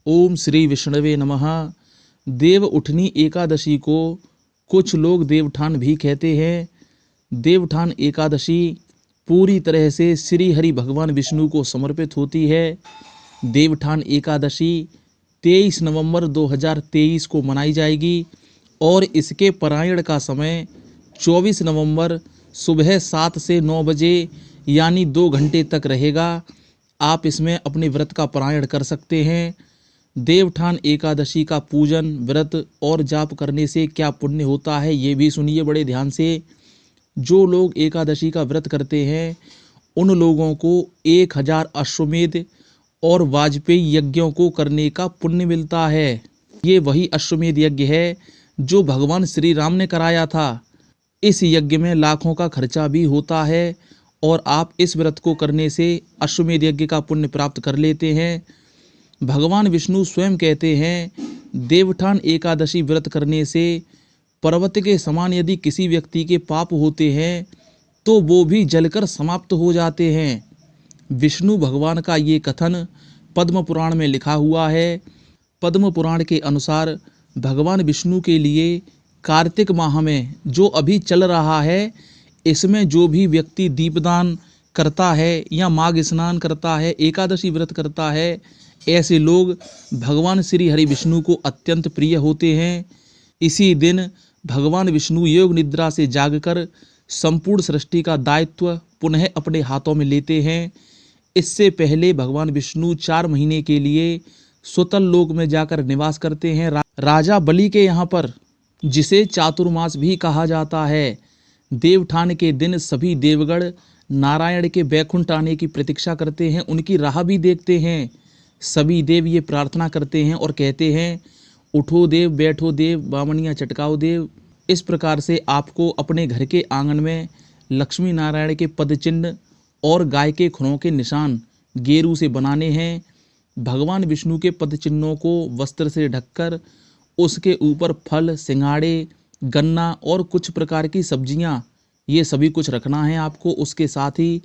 ओम श्री विष्णवे नमः। देव उठनी एकादशी को कुछ लोग देवठान भी कहते हैं। देवठान एकादशी पूरी तरह से श्री हरि भगवान विष्णु को समर्पित होती है। देवठान एकादशी 23 नवंबर 2023 को मनाई जाएगी और इसके पारायण का समय 24 नवंबर सुबह 7 से 9 बजे यानी 2 घंटे तक रहेगा। आप इसमें अपने व्रत का पारायण कर सकते हैं। देवठान एकादशी का पूजन, व्रत और जाप करने से क्या पुण्य होता है, ये भी सुनिए बड़े ध्यान से। जो लोग एकादशी का व्रत करते हैं उन लोगों को 1000 अश्वमेध और वाजपेयी यज्ञों को करने का पुण्य मिलता है। ये वही अश्वमेध यज्ञ है जो भगवान श्री राम ने कराया था। इस यज्ञ में लाखों का खर्चा भी होता है और आप इस व्रत को करने से अश्वमेध यज्ञ का पुण्य प्राप्त कर लेते हैं। भगवान विष्णु स्वयं कहते हैं, देवठान एकादशी व्रत करने से पर्वत के समान यदि किसी व्यक्ति के पाप होते हैं तो वो भी जलकर समाप्त हो जाते हैं। विष्णु भगवान का ये कथन पद्म पुराण में लिखा हुआ है। पद्म पुराण के अनुसार भगवान विष्णु के लिए कार्तिक माह में जो अभी चल रहा है, इसमें जो भी व्यक्ति दीपदान करता है या माघ स्नान करता है, एकादशी व्रत करता है, ऐसे लोग भगवान श्री हरि विष्णु को अत्यंत प्रिय होते हैं। इसी दिन भगवान विष्णु योग निद्रा से जागकर संपूर्ण सृष्टि का दायित्व पुनः अपने हाथों में लेते हैं। इससे पहले भगवान विष्णु 4 महीने के लिए सुतल लोक में जाकर निवास करते हैं, राजा बलि के यहाँ पर, जिसे चातुर्मास भी कहा जाता है। देवठान के दिन सभी देवगण नारायण के बैकुंठ आने की प्रतीक्षा करते हैं, उनकी राह भी देखते हैं। सभी देव ये प्रार्थना करते हैं और कहते हैं, उठो देव, बैठो देव, बामनियाँ चटकाओ देव। इस प्रकार से आपको अपने घर के आंगन में लक्ष्मी नारायण के पद चिन्ह और गाय के खुरों के निशान गेरू से बनाने हैं। भगवान विष्णु के पद चिन्हों को वस्त्र से ढककर उसके ऊपर फल, सिंघाड़े, गन्ना और कुछ प्रकार की सब्जियां, ये सभी कुछ रखना है आपको। उसके साथ ही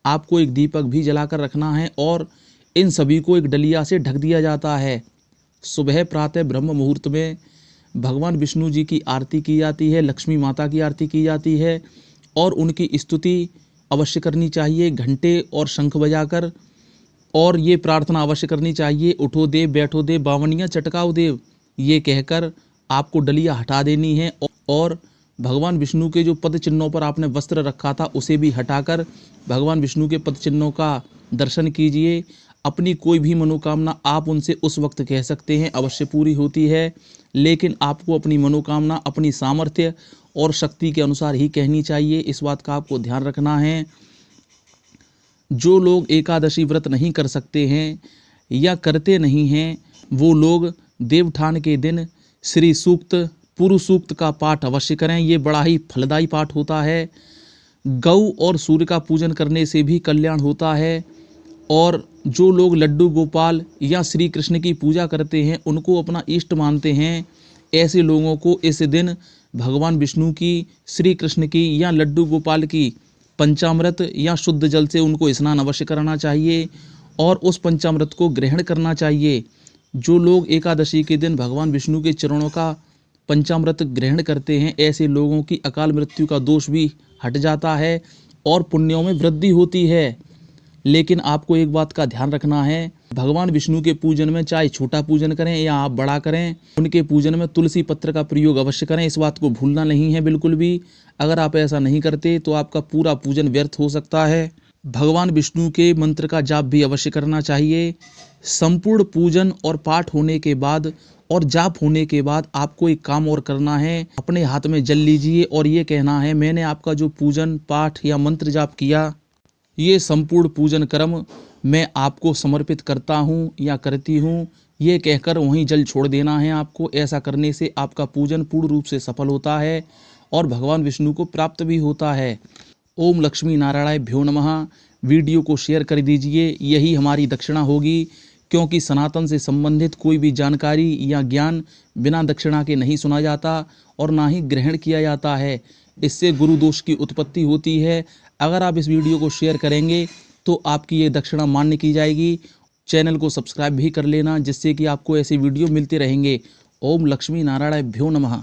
आपको एक दीपक भी जलाकर रखना है और इन सभी को एक डलिया से ढक दिया जाता है। सुबह प्रातः ब्रह्म मुहूर्त में भगवान विष्णु जी की आरती की जाती है, लक्ष्मी माता की आरती की जाती है और उनकी स्तुति अवश्य करनी चाहिए घंटे और शंख बजाकर। और ये प्रार्थना अवश्य करनी चाहिए, उठो देव, बैठो देव, बावनियाँ चटकाओ देव, ये कहकर आपको डलिया हटा देनी है और भगवान विष्णु के जो पद चिन्हों पर आपने वस्त्र रखा था उसे भी हटाकर भगवान विष्णु के पद चिन्हों का दर्शन कीजिए। अपनी कोई भी मनोकामना आप उनसे उस वक्त कह सकते हैं, अवश्य पूरी होती है। लेकिन आपको अपनी मनोकामना अपनी सामर्थ्य और शक्ति के अनुसार ही कहनी चाहिए, इस बात का आपको ध्यान रखना है। जो लोग एकादशी व्रत नहीं कर सकते हैं या करते नहीं हैं, वो लोग देवठान के दिन श्री सूक्त, पुरुष सूक्त का पाठ अवश्य करें। ये बड़ा ही फलदायी पाठ होता है। गौ और सूर्य का पूजन करने से भी कल्याण होता है। और जो लोग लड्डू गोपाल या श्री कृष्ण की पूजा करते हैं, उनको अपना इष्ट मानते हैं, ऐसे लोगों को इस दिन भगवान विष्णु की, श्री कृष्ण की या लड्डू गोपाल की पंचामृत या शुद्ध जल से उनको स्नान अवश्य करना चाहिए और उस पंचामृत को ग्रहण करना चाहिए। जो लोग एकादशी के दिन भगवान विष्णु के चरणों का पंचामृत ग्रहण करते हैं, ऐसे लोगों की अकाल मृत्यु का दोष भी हट जाता है और पुण्यों में वृद्धि होती है। लेकिन आपको एक बात का ध्यान रखना है, भगवान विष्णु के पूजन में चाहे छोटा पूजन करें या आप बड़ा करें, उनके पूजन में तुलसी पत्र का प्रयोग अवश्य करें। इस बात को भूलना नहीं है बिल्कुल भी। अगर आप ऐसा नहीं करते तो आपका पूरा पूजन व्यर्थ हो सकता है। भगवान विष्णु के मंत्र का जाप भी अवश्य करना चाहिए। संपूर्ण पूजन और पाठ होने के बाद और जाप होने के बाद आपको एक काम और करना है, अपने हाथ में जल लीजिए और ये कहना है, मैंने आपका जो पूजन पाठ या मंत्र जाप किया, ये संपूर्ण पूजन कर्म मैं आपको समर्पित करता हूँ या करती हूँ, ये कहकर वहीं जल छोड़ देना है आपको। ऐसा करने से आपका पूजन पूर्ण रूप से सफल होता है और भगवान विष्णु को प्राप्त भी होता है। ओम लक्ष्मी नारायणाभ्यो नमः। वीडियो को शेयर कर दीजिए, यही हमारी दक्षिणा होगी, क्योंकि सनातन से संबंधित कोई भी जानकारी या ज्ञान बिना दक्षिणा के नहीं सुना जाता और ना ही ग्रहण किया जाता है। इससे गुरु दोष की उत्पत्ति होती है। अगर आप इस वीडियो को शेयर करेंगे तो आपकी ये दक्षिणा मान्य की जाएगी। चैनल को सब्सक्राइब भी कर लेना, जिससे कि आपको ऐसे वीडियो मिलते रहेंगे। ओम लक्ष्मी नारायणाभ्यो नमः।